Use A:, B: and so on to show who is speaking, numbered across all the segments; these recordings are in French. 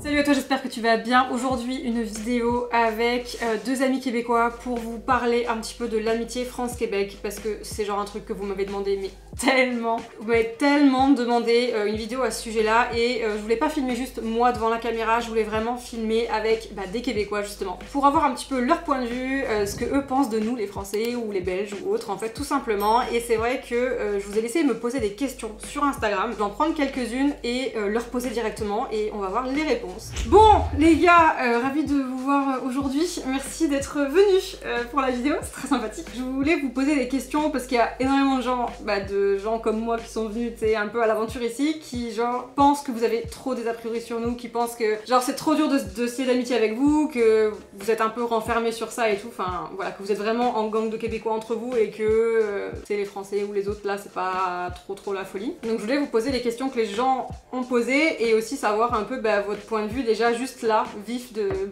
A: Salut à toi, j'espère que tu vas bien. Aujourd'hui, une vidéo avec deux amis québécois pour vous parler un petit peu de l'amitié France-Québec parce que c'est genre un truc que vous m'avez demandé mais tellement. Vous m'avez tellement demandé une vidéo à ce sujet-là et je voulais pas filmer juste moi devant la caméra, je voulais vraiment filmer avec des Québécois justement pour avoir un petit peu leur point de vue, ce que eux pensent de nous les Français ou les Belges ou autres en fait tout simplement. Et c'est vrai que je vous ai laissé me poser des questions sur Instagram, je vais en prendre quelques-unes et leur poser directement et on va voir les réponses. Bon les gars, ravi de vous voir aujourd'hui, merci d'être venus pour la vidéo, c'est très sympathique. Je voulais vous poser des questions parce qu'il y a énormément de gens comme moi qui sont venus un peu à l'aventure ici, qui genre pensent que vous avez trop des a priori sur nous, qui pensent que genre c'est trop dur de se lier d'amitié avec vous, que vous êtes un peu renfermés sur ça et tout, enfin voilà, que vous êtes vraiment en gang de Québécois entre vous et que c'est les Français ou les autres là c'est pas trop la folie. Donc je voulais vous poser les questions que les gens ont posées et aussi savoir un peu votre point de vue déjà juste là,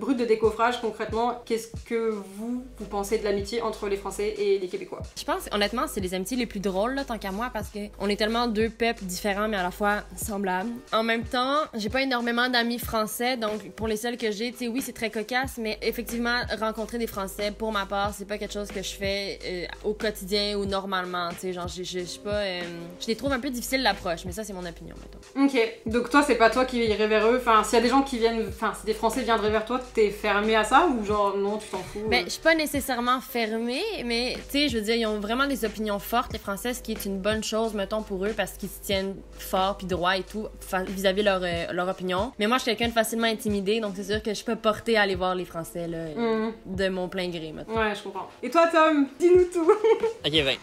A: brut de décoffrage concrètement, qu'est-ce que vous pensez de l'amitié entre les Français et les Québécois?
B: Je pense honnêtement c'est les amitiés les plus drôles là, tant qu'à moi, parce que on est tellement deux peuples différents mais à la fois semblables. En même temps, j'ai pas énormément d'amis français, donc pour les seuls que j'ai, tu sais, oui c'est très cocasse, mais effectivement rencontrer des Français pour ma part c'est pas quelque chose que je fais au quotidien ou normalement, tu sais, genre je suis pas, je les trouve un peu difficiles l'approche, mais ça c'est mon opinion mettons.
A: Ok, donc toi c'est pas toi qui irais vers eux, enfin s'il y a des gens qui viennent, enfin si des Français viendraient vers toi, t'es fermé à ça ou genre non tu t'en fous?
B: Ben je suis pas nécessairement fermée, mais tu sais je veux dire ils ont vraiment des opinions fortes les Français, ce qui est une bonne chose mettons pour eux parce qu'ils se tiennent fort puis droit et tout vis-à-vis leur opinion. Mais moi je suis quelqu'un de facilement intimidé, donc c'est sûr que je peux porter à aller voir les Français là, de mon plein gré mettons.
A: Ouais je comprends. Et toi Tom, dis-nous tout.
C: Ok ben,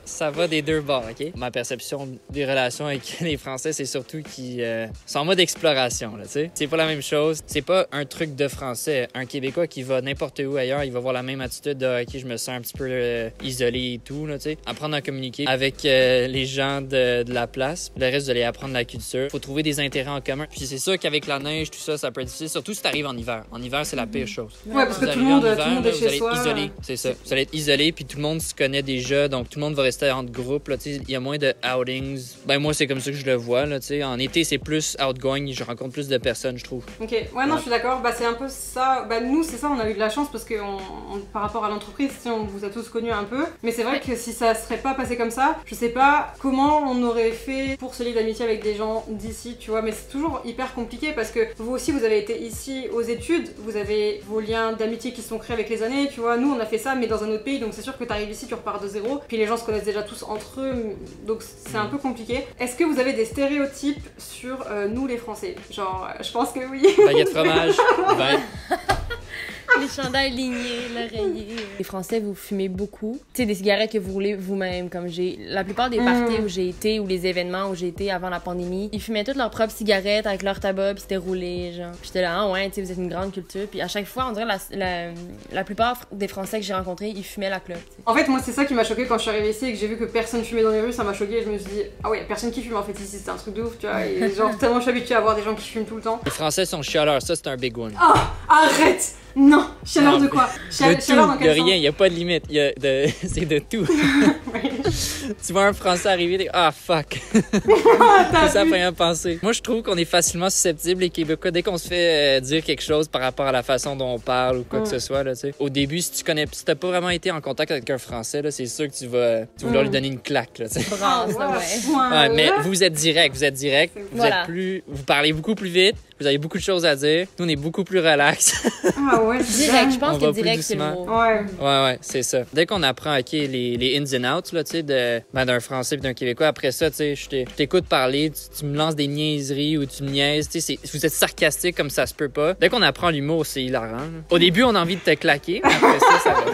C: ça va des deux bords, ok? Ma perception des relations avec les Français, c'est surtout qu'ils sont en mode exploration, là, tu sais. C'est pas la même chose, c'est pas un truc de Français. Un Québécois qui va n'importe où ailleurs, il va avoir la même attitude de ok, je me sens un petit peu isolé et tout, là, tu sais. Apprendre à communiquer avec les gens de la place. Le reste, vous allez apprendre la culture. Faut trouver des intérêts en commun. Puis c'est sûr qu'avec la neige, tout ça, ça peut être difficile, surtout si t'arrives en hiver. En hiver, c'est la pire chose.
A: Ouais, parce que
C: Vous
A: tout le monde
C: arrivez en
A: est
C: hiver,
A: chez
C: vous allez
A: soi.
C: être isolé, c'est ça. Vous allez être isolé, puis tout le monde se connaît déjà, donc tout le monde va rester entre groupes, là, tu sais. Il y a moins de outings. Ben moi, c'est comme ça que je le vois, là, tu sais. En été, c'est plus outgoing, je rencontre plus de personnes, je trouve.
A: Ok, ouais non je suis d'accord, c'est un peu ça, nous c'est ça, on a eu de la chance parce que par rapport à l'entreprise, on vous a tous connus un peu, mais c'est vrai que si ça serait pas passé comme ça, je sais pas comment on aurait fait pour se lier d'amitié avec des gens d'ici, tu vois, mais c'est toujours hyper compliqué parce que vous aussi vous avez été ici aux études, vous avez vos liens d'amitié qui se sont créés avec les années, tu vois, nous on a fait ça mais dans un autre pays, donc c'est sûr que t'arrives ici, tu repars de zéro, puis les gens se connaissent déjà tous entre eux, donc c'est un peu compliqué. Est-ce que vous avez des stéréotypes sur nous les Français? Genre, je pense que oui.
C: Baguette fromage, vin.
B: Les chandails lignés, l'oreiller. Les Français, vous fumez beaucoup. Tu sais, des cigarettes que vous roulez vous-même, comme j'ai... La plupart des parties où j'ai été, ou les événements où j'ai été avant la pandémie, ils fumaient toutes leurs propres cigarettes avec leur tabac, puis c'était roulé, genre. Puis j'étais là, ah ouais, tu sais, vous êtes une grande culture. Puis à chaque fois, on dirait la plupart des Français que j'ai rencontrés, ils fumaient la clope, t'sais.
A: En fait, moi, c'est ça qui m'a choqué quand je suis arrivée ici et que j'ai vu que personne fumait dans les rues, ça m'a choqué. Je me suis dit, ah ouais, personne qui fume en fait ici, c'est un truc de ouf, tu vois. Et genre, tellement je suis habituée à voir des gens qui fument tout le temps.
C: Les Français sont chialeurs, ça c'est un big one.
A: Oh, arrête! Non! Chaleur
C: Non,
A: de quoi?
C: De tout,
A: Chaleur dans
C: de
A: quel
C: rien,
A: sens?
C: il n'y a pas de limite. C'est de tout. Tu vois un Français arriver, t'es ah fuck. C'est ça, première pensée. Moi, je trouve qu'on est facilement susceptible, les Québécois, dès qu'on se fait dire quelque chose par rapport à la façon dont on parle ou quoi que ce soit, là, tu sais. Au début, si t'as pas vraiment été en contact avec un Français, là, c'est sûr que tu vas vouloir lui donner une claque, là, tu sais.
B: Brasse, là, ouais.
C: Ouais, mais vous êtes direct,
B: Voilà.
C: vous parlez beaucoup plus vite, vous avez beaucoup de choses à dire. Nous, on est beaucoup plus relax.
A: Ah ouais,
B: Direct, je pense
C: On
B: que
C: va plus
B: direct, c'est le
C: doucement.
B: mot.
A: Ouais.
C: Ouais, c'est ça. Dès qu'on apprend, OK, les ins and outs, là, tu sais, d'un Français et d'un Québécois, après ça, tu sais, je t'écoute parler, tu me lances des niaiseries ou tu me niaises, tu sais, vous êtes sarcastique comme ça se peut pas. Dès qu'on apprend l'humour, c'est hilarant. Là. Au début, on a envie de te claquer, après ça va.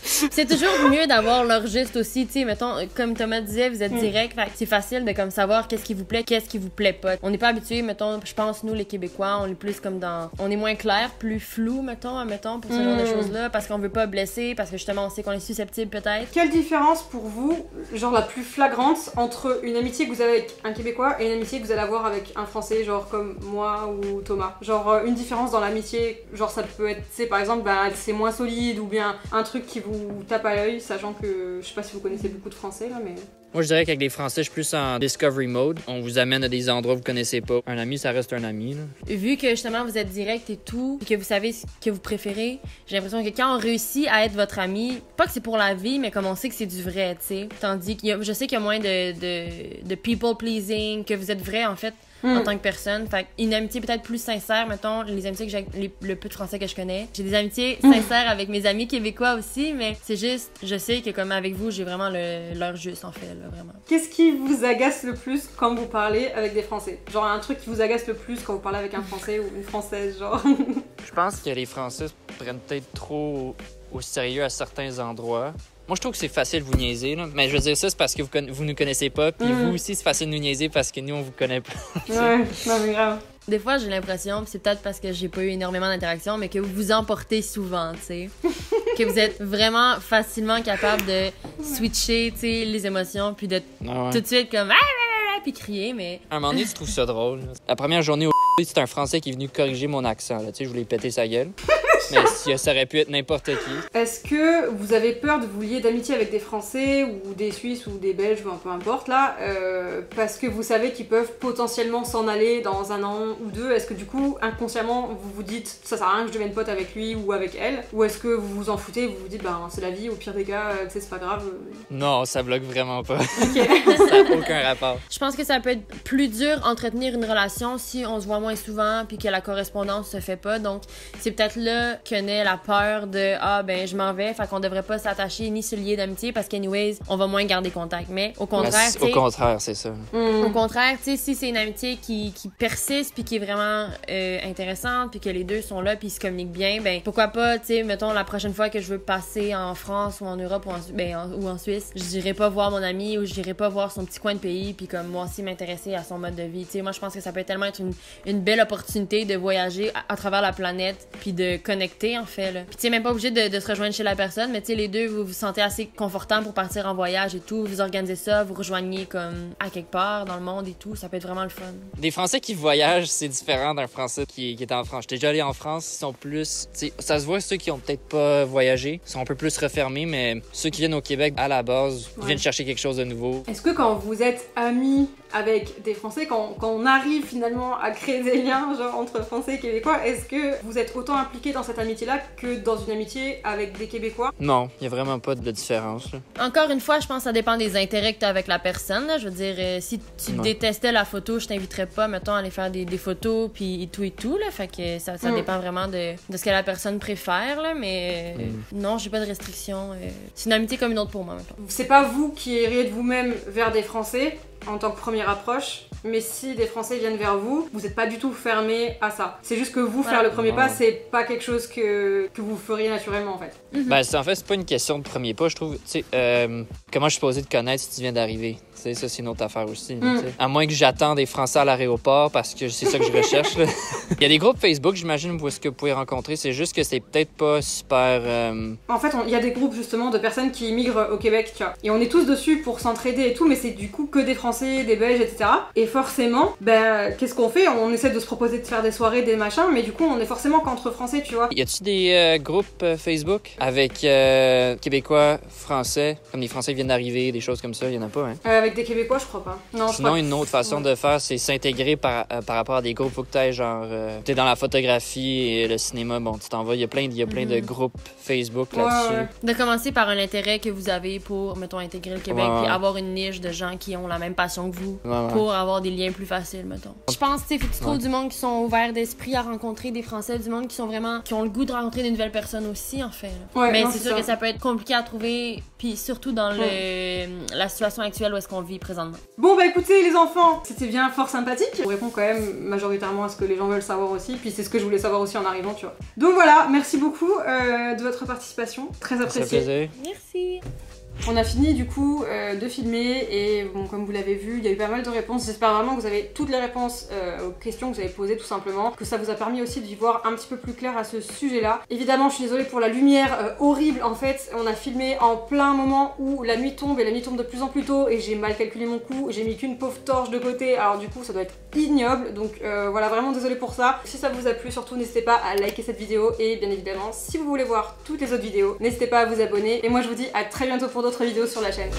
B: C'est toujours mieux d'avoir leur juste aussi, tu sais, mettons, comme Thomas disait, vous êtes direct, fait que c'est facile de comme savoir qu'est-ce qui vous plaît, qu'est-ce qui vous plaît pas. On n'est pas habitués, mettons, je pense, nous, les Québécois, on est plus comme on est moins clair, plus flou, mettons, pour ce genre de choses-là, parce qu'on veut pas blesser, parce que justement, on sait qu'on est susceptible peut-être.
A: Quelle différence pour vous, genre la plus flagrante, entre une amitié que vous avez avec un Québécois et une amitié que vous allez avoir avec un Français, genre comme moi ou Thomas? Genre une différence dans l'amitié, genre ça peut être, tu sais, par exemple, c'est moins solide ou bien un truc qui vous tape à l'œil, sachant que, je sais pas si vous connaissez beaucoup de Français là, mais...
C: Moi, je dirais qu'avec les Français, je suis plus en discovery mode. On vous amène à des endroits que vous connaissez pas. Un ami, ça reste un ami, là.
B: Vu que justement vous êtes direct et tout, et que vous savez ce que vous préférez, j'ai l'impression que quand on réussit à être votre ami, pas que c'est pour la vie, mais comme on sait que c'est du vrai, tu sais. Tandis que je sais qu'il y a moins de people pleasing, que vous êtes vrai en fait. En tant que personne. Fait une amitié peut-être plus sincère, mettons, les amitiés que j'ai le peu de Français que je connais. J'ai des amitiés sincères avec mes amis québécois aussi, mais c'est juste, je sais que comme avec vous, j'ai vraiment l'heure juste, en fait, là, vraiment.
A: Qu'est-ce qui vous agace le plus quand vous parlez avec des Français? Genre un truc qui vous agace le plus quand vous parlez avec un Français ou une Française, genre?
C: Je pense que les Français se prennent peut-être trop au sérieux à certains endroits. Moi, je trouve que c'est facile de vous niaiser, là. Mais je veux dire ça, c'est parce que vous nous connaissez pas. Puis vous aussi, c'est facile de nous niaiser parce que nous, on vous connaît pas.
A: Ouais, non mais grave.
B: Des fois, j'ai l'impression, c'est peut-être parce que j'ai pas eu énormément d'interactions, mais que vous vous emportez souvent, tu sais. Que vous êtes vraiment facilement capable de switcher, tu sais, les émotions, puis de tout de suite comme puis crier, mais...
C: À un moment donné, tu trouves ça drôle. La première journée au c'est un Français qui est venu corriger mon accent, là. Tu sais, je voulais péter sa gueule. Mais ça aurait pu être n'importe qui.
A: Est-ce que vous avez peur de vous lier d'amitié avec des Français ou des Suisses ou des Belges, peu importe là, parce que vous savez qu'ils peuvent potentiellement s'en aller dans un an ou deux? Est-ce que du coup, inconsciemment, vous vous dites ça sert à rien que je devienne pote avec lui ou avec elle? Ou est-ce que vous vous en foutez, vous vous dites ben c'est la vie, au pire des cas, tu sais, c'est pas grave?
C: Non, ça bloque vraiment pas.
A: Ok.
C: Ça n'a aucun rapport.
B: Je pense que ça peut être plus dur entretenir une relation si on se voit moins souvent puis que la correspondance se fait pas. Donc, c'est peut-être là que naît la peur de ah ben je m'en vais, fait qu'on devrait pas s'attacher ni se lier d'amitié parce qu'anyways, on va moins garder contact. Mais au contraire,
C: au contraire, c'est ça.
B: Au contraire, tu sais, si c'est une amitié qui persiste puis qui est vraiment intéressante puis que les deux sont là puis ils se communiquent bien, ben pourquoi pas, tu sais, mettons la prochaine fois que je veux passer en France ou en Europe ou en Suisse, je dirais pas voir mon ami ou je dirais pas voir son petit coin de pays puis comme moi aussi m'intéresser à son mode de vie. Tu sais, moi je pense que ça peut tellement être une belle opportunité de voyager à travers la planète puis de connecter en fait là. Puis tu sais même pas obligé de se rejoindre chez la personne, mais tu sais les deux vous vous sentez assez confortable pour partir en voyage et tout, vous organisez ça, vous rejoignez comme à quelque part dans le monde et tout, ça peut être vraiment le fun.
C: Des Français qui voyagent, c'est différent d'un Français qui est en France. J'étais déjà allé en France, ils sont plus, tu sais, ça se voit ceux qui ont peut-être pas voyagé, sont un peu plus refermés, mais ceux qui viennent au Québec à la base, viennent chercher quelque chose de nouveau.
A: Est-ce que quand vous êtes amis avec des Français, quand on arrive finalement à créer des liens genre entre Français et Québécois, est-ce que vous êtes autant impliqués dans cette amitié-là que dans une amitié avec des Québécois?
C: Non, il y a vraiment pas de différence, là.
B: Encore une fois, je pense que ça dépend des intérêts que tu as avec la personne, là. Je veux dire, si tu détestais la photo, je t'inviterais pas, mettons, à aller faire des photos puis et tout, là. Fait que ça dépend vraiment de ce que la personne préfère, là. Mais non, j'ai pas de restrictions. C'est une amitié comme une autre pour moi, mettons.
A: C'est pas vous qui iriez de vous-même vers des Français en tant que première approche, mais si des Français viennent vers vous, vous n'êtes pas du tout fermé à ça. C'est juste que vous, faire le premier pas, c'est pas quelque chose que vous feriez naturellement en fait.
C: Ben, en fait, c'est pas une question de premier pas, je trouve. Tu sais, comment je suis supposé te connaître si tu viens d'arriver? Tu sais, ça, c'est une autre affaire aussi. À moins que j'attende des Français à l'aéroport parce que c'est ça que je recherche. Là. Il y a des groupes Facebook, j'imagine, où est-ce que vous pouvez rencontrer. C'est juste que c'est peut-être pas super...
A: En fait, il y a des groupes justement de personnes qui immigrent au Québec, tu vois. Et on est tous dessus pour s'entraider et tout, mais c'est du coup que des Français, des Belges, etc. Et forcément, ben, qu'est-ce qu'on fait? On essaie de se proposer de faire des soirées, des machins, mais du coup, on est forcément qu'entre Français, tu vois.
C: Y a-tu des groupes Facebook avec Québécois, Français, comme les Français viennent d'arriver, des choses comme ça? Il y en a pas, hein?
A: Avec des Québécois, je crois pas. Non,
C: sinon, une autre façon de faire, c'est s'intégrer par rapport à des groupes. Faut que t'ailles, genre, t'es dans la photographie et le cinéma, bon, tu t'en vas. Il y a plein de groupes Facebook là-dessus.
A: Ouais.
B: De commencer par un intérêt que vous avez pour, mettons, intégrer le Québec, puis avoir une niche de gens qui ont la même passion que vous, pour avoir des liens plus faciles, mettons. Je pense, tu sais, faut que tu trouves du monde qui sont ouverts d'esprit à rencontrer des Français, du monde qui sont vraiment, qui ont le goût de rencontrer de nouvelles personnes aussi, en fait. Mais c'est sûr que ça peut être compliqué à trouver, puis surtout dans la situation actuelle où est-ce qu'on vit présentement.
A: Bon bah écoutez les enfants, c'était bien fort sympathique. On répond quand même majoritairement à ce que les gens veulent savoir aussi, puis c'est ce que je voulais savoir aussi en arrivant, tu vois. Donc voilà, merci beaucoup de votre participation, très apprécié.
C: Ça fait plaisir.
B: Merci.
A: On a fini du coup de filmer et bon, comme vous l'avez vu, il y a eu pas mal de réponses. J'espère vraiment que vous avez toutes les réponses aux questions que vous avez posées tout simplement, que ça vous a permis aussi d'y voir un petit peu plus clair à ce sujet-là. Évidemment, je suis désolée pour la lumière horrible. En fait, on a filmé en plein moment où la nuit tombe et la nuit tombe de plus en plus tôt et j'ai mal calculé mon coup. J'ai mis qu'une pauvre torche de côté, alors du coup ça doit être ignoble. Donc voilà, vraiment désolée pour ça. Si ça vous a plu, surtout n'hésitez pas à liker cette vidéo et bien évidemment, si vous voulez voir toutes les autres vidéos, n'hésitez pas à vous abonner. Et moi je vous dis à très bientôt pour d'autres vidéos sur la chaîne.